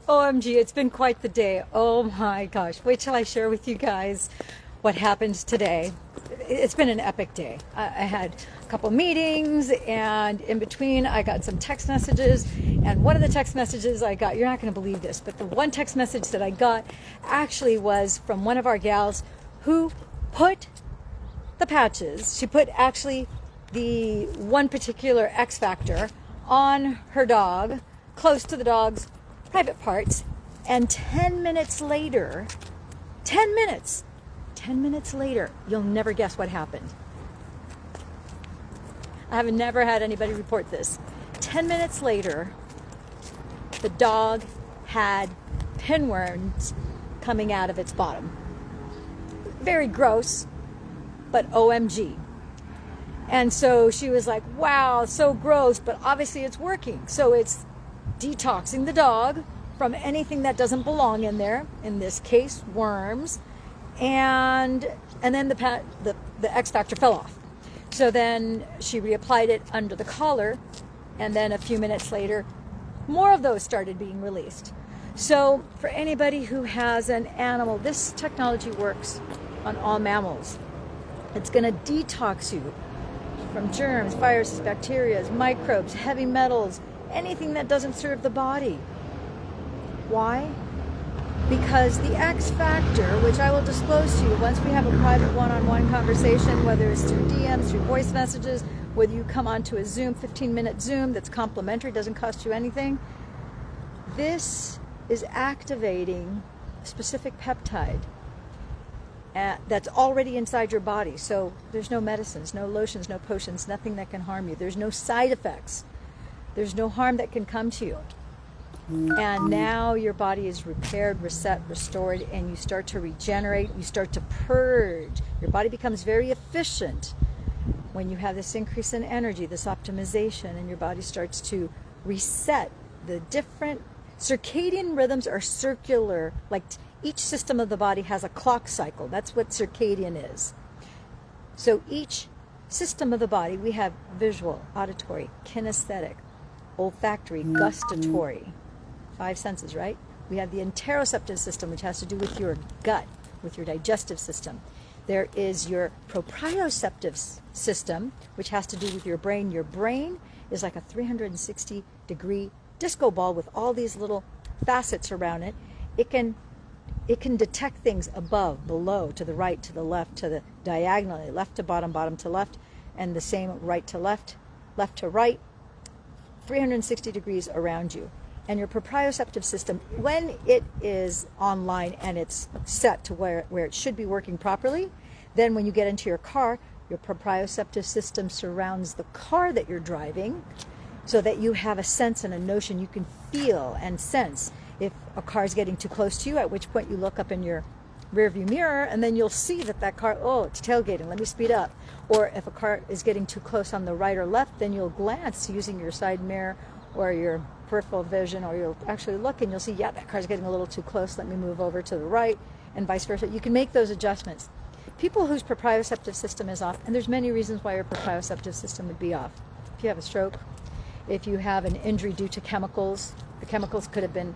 OMG, it's been quite the day. Oh my gosh. Wait till I share with you guys what happened today. It's been an epic day. I had a couple meetings, and in between I got some text messages, and one of the text messages I got, you're not going to believe this, but the one text message that I got actually was from one of our gals who put the patches. She put actually the one particular XFactor on her dog, close to the dog's private parts, and 10 minutes later, 10 minutes later, you'll never guess what happened. I have never had anybody report this. 10 minutes later, the dog had pinworms coming out of its bottom. Very gross, but OMG. And so she was like, wow, so gross, but obviously it's working. So it's detoxing the dog from anything that doesn't belong in there, in this case, worms. And then the XFactor fell off. So then she reapplied it under the collar, and then a few minutes later, more of those started being released. So for anybody who has an animal, this technology works on all mammals. It's going to detox you from germs, viruses, bacteria, microbes, heavy metals, anything that doesn't serve the body. Why? Because the XFactor, which I will disclose to you once we have a private one-on-one conversation, whether it's through DMs, through voice messages, whether you come onto a Zoom, 15-minute Zoom that's complimentary, doesn't cost you anything, this is activating a specific peptide that's already inside your body. So there's no medicines, no lotions, no potions, nothing that can harm you. There's no side effects. There's no harm that can come to you. And now your body is repaired, reset, restored, and you start to regenerate, you start to purge. Your body becomes very efficient when you have this increase in energy, this optimization, and your body starts to reset. The different circadian rhythms are circular, like each system of the body has a clock cycle. That's what circadian is. So each system of the body, we have visual, auditory, kinesthetic, olfactory, gustatory, 5 senses, right? We have the interoceptive system, which has to do with your gut, with your digestive system. There is your proprioceptive system, which has to do with your brain. Your brain is like a 360-degree disco ball with all these little facets around it. It can detect things above, below, to the right, to the left, to the diagonally, left to bottom, bottom to left, and the same right to left, left to right, 360 degrees around you. And your proprioceptive system, when it is online and it's set to where it should be working properly, then when you get into your car, your proprioceptive system surrounds the car that you're driving so that you have a sense and a notion. You can feel and sense if a car is getting too close to you, at which point you look up in your rearview mirror and then you'll see that car, oh, it's tailgating, let me speed up. Or if a car is getting too close on the right or left, then you'll glance using your side mirror or your peripheral vision, or you'll actually look and you'll see, yeah, that car's getting a little too close, let me move over to the right, and vice versa. You can make those adjustments. People whose proprioceptive system is off, and there's many reasons why your proprioceptive system would be off. If you have a stroke, if you have an injury due to chemicals, the chemicals could have been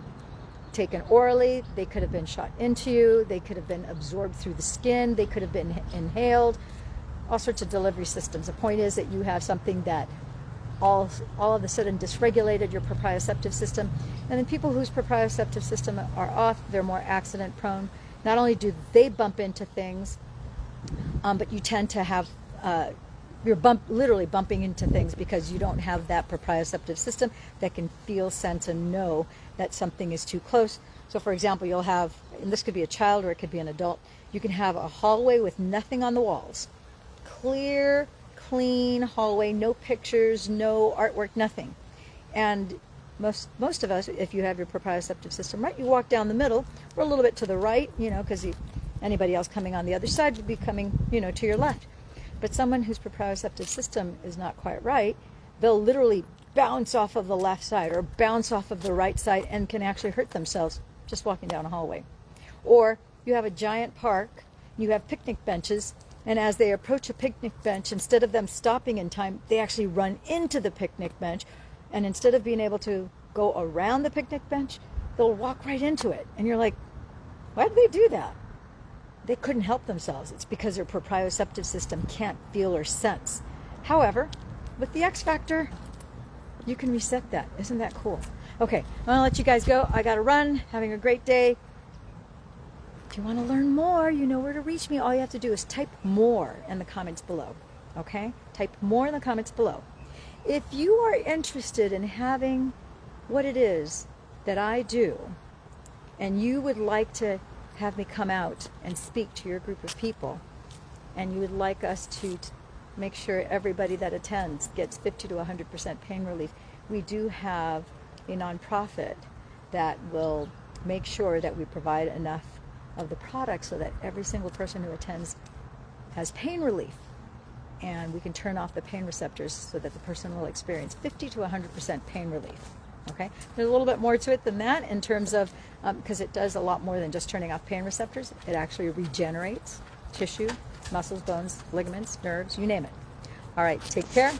taken orally, they could have been shot into you, they could have been absorbed through the skin, they could have been inhaled, all sorts of delivery systems. The point is that you have something that all of a sudden dysregulated your proprioceptive system. And then people whose proprioceptive system are off, they're more accident prone. Not only do they bump into things, but you tend to have, you're literally bumping into things because you don't have that proprioceptive system that can feel, sense, and know that something is too close. So for example, you'll have, and this could be a child or it could be an adult, you can have a hallway with nothing on the walls. Clear, clean hallway, no pictures, no artwork, nothing. And most of us, if you have your proprioceptive system right, you walk down the middle or a little bit to the right, because anybody else coming on the other side would be coming, to your left. But someone whose proprioceptive system is not quite right, they'll literally bounce off of the left side or bounce off of the right side and can actually hurt themselves just walking down a hallway. Or you have a giant park, you have picnic benches, and as they approach a picnic bench, instead of them stopping in time, they actually run into the picnic bench. And instead of being able to go around the picnic bench, they'll walk right into it. And you're like, why did they do that? They couldn't help themselves. It's because their proprioceptive system can't feel or sense. However, with the XFactor, you can reset that. Isn't that cool? Okay, I'm gonna let you guys go. I gotta run. Having a great day. If you want to learn more, you know where to reach me. All you have to do is type more in the comments below. Okay? Type more in the comments below. If you are interested in having what it is that I do, and you would like to have me come out and speak to your group of people, and you would like us to make sure everybody that attends gets 50 to 100% pain relief, we do have a nonprofit that will make sure that we provide enough of the product so that every single person who attends has pain relief, and we can turn off the pain receptors so that the person will experience 50 to 100% pain relief. Okay, there's a little bit more to it than that in terms of, because it does a lot more than just turning off pain receptors. It actually regenerates tissue, muscles, bones, ligaments, nerves, you name it. All right, take care,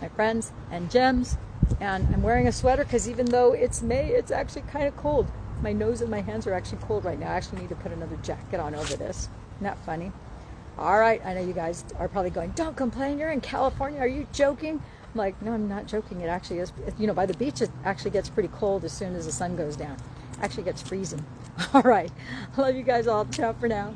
my friends and gems. And I'm wearing a sweater because even though it's May, it's actually kind of cold. My nose and my hands are actually cold right now. I actually need to put another jacket on over this. Isn't that funny? All right, I know you guys are probably going, don't complain, you're in California, are you joking? I'm like, no, I'm not joking. It actually is. You know, by the beach, it actually gets pretty cold as soon as the sun goes down. It actually gets freezing. All right, I love you guys all. Ciao for now.